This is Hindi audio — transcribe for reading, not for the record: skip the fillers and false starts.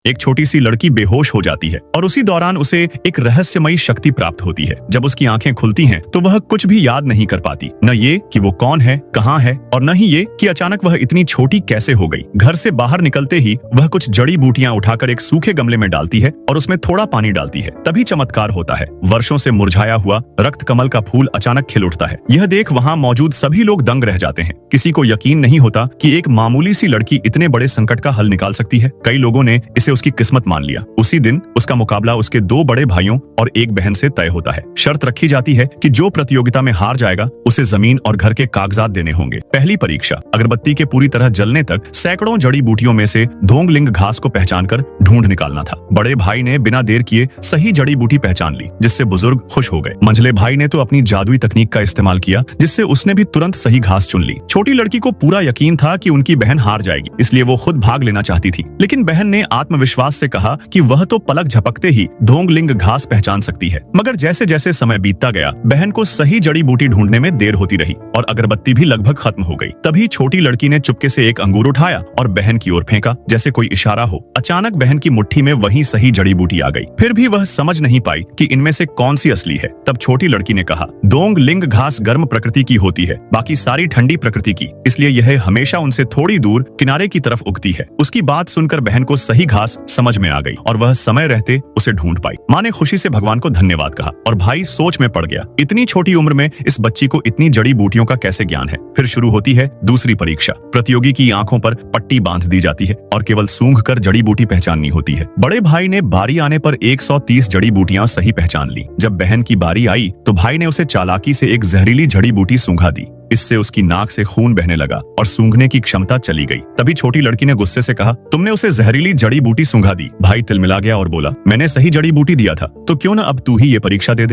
एक छोटी सी लड़की बेहोश हो जाती है और उसी दौरान उसे एक रहस्यमयी शक्ति प्राप्त होती है। जब उसकी आंखें खुलती हैं तो वह कुछ भी याद नहीं कर पाती, न ये कि वो कौन है, कहाँ है, और न ही ये कि अचानक वह इतनी छोटी कैसे हो गई। घर से बाहर निकलते ही वह कुछ जड़ी बूटियां उठाकर एक सूखे गमले में डालती है और उसमें थोड़ा पानी डालती है। तभी चमत्कार होता है। वर्षों से मुरझाया हुआ रक्त कमल का फूल अचानक खिल उठता है। यह देख वहाँ मौजूद सभी लोग दंग रह जाते हैं। किसी को यकीन नहीं होता कि एक मामूली सी लड़की इतने बड़े संकट का हल निकाल सकती है। कई लोगों ने इसे उसकी किस्मत मान लिया। उसी दिन उसका मुकाबला उसके 2 बड़े भाइयों और एक बहन से तय होता है। शर्त रखी जाती है कि जो प्रतियोगिता में हार जाएगा उसे जमीन और घर के कागजात देने होंगे। पहली परीक्षा अगरबत्ती के पूरी तरह जलने तक सैकड़ों जड़ी बूटियों में से धोंगलिंग घास को पहचानकर ढूंढ निकालना था। बड़े भाई ने बिना देर किए सही जड़ी बूटी पहचान ली, जिससे बुजुर्ग खुश हो गए। मंझले भाई ने तो अपनी जादुई तकनीक का इस्तेमाल किया, जिससे उसने भी तुरंत सही घास चुन ली। छोटी लड़की को पूरा यकीन था कि उनकी बहन हार जाएगी, इसलिए वो खुद भाग लेना चाहती थी। लेकिन बहन ने आत्मविश्वास से कहा कि वह तो पलक झपकते ही धोंगलिंग घास पहचान सकती है। मगर जैसे जैसे समय बीतता गया, बहन को सही जड़ी बूटी ढूंढने में देर होती रही और अगरबत्ती भी लगभग खत्म हो गई। तभी छोटी लड़की ने चुपके से एक अंगूर उठाया और बहन की ओर फेंका, जैसे कोई इशारा हो। अचानक बहन की मुट्ठी में वही सही जड़ी बूटी आ गई। फिर भी वह समझ नहीं पाई कि इनमें से कौन सी असली है। तब छोटी लड़की ने कहा, धोंगलिंग घास गर्म प्रकृति की होती है, बाकी सारी ठंडी प्रकृति की, इसलिए यह हमेशा उनसे थोड़ी दूर किनारे की तरफ उगती है। उसकी बात सुनकर बहन को सही घास समझ में आ गई और वह समय रहते उसे ढूंढ पाई। माँ ने खुशी से भगवान को धन्यवाद कहा और भाई सोच में पड़ गया, इतनी छोटी उम्र में इस बच्ची को इतनी जड़ी बूटियों का कैसे ज्ञान है। फिर शुरू होती है दूसरी परीक्षा। प्रतियोगी की आंखों पर पट्टी बांध दी जाती है और केवल सूंघ कर जड़ी बूटी पहचाननी होती है। बड़े भाई ने बारी आने पर 130 जड़ी बूटियां सही पहचान ली। जब बहन की बारी आई तो भाई ने उसे चालाकी से एक जहरीली जड़ी बूटी सूंघा दी। इससे उसकी नाक से खून बहने लगा और सूंघने की क्षमता चली गई। तभी छोटी लड़की ने गुस्से से कहा, तुमने उसे जहरीली जड़ी बूटी सूंघा दी। भाई तिलमिला गया और बोला, मैंने सही जड़ी बूटी दिया था, तो क्यों न अब तू ही ये परीक्षा दे दे।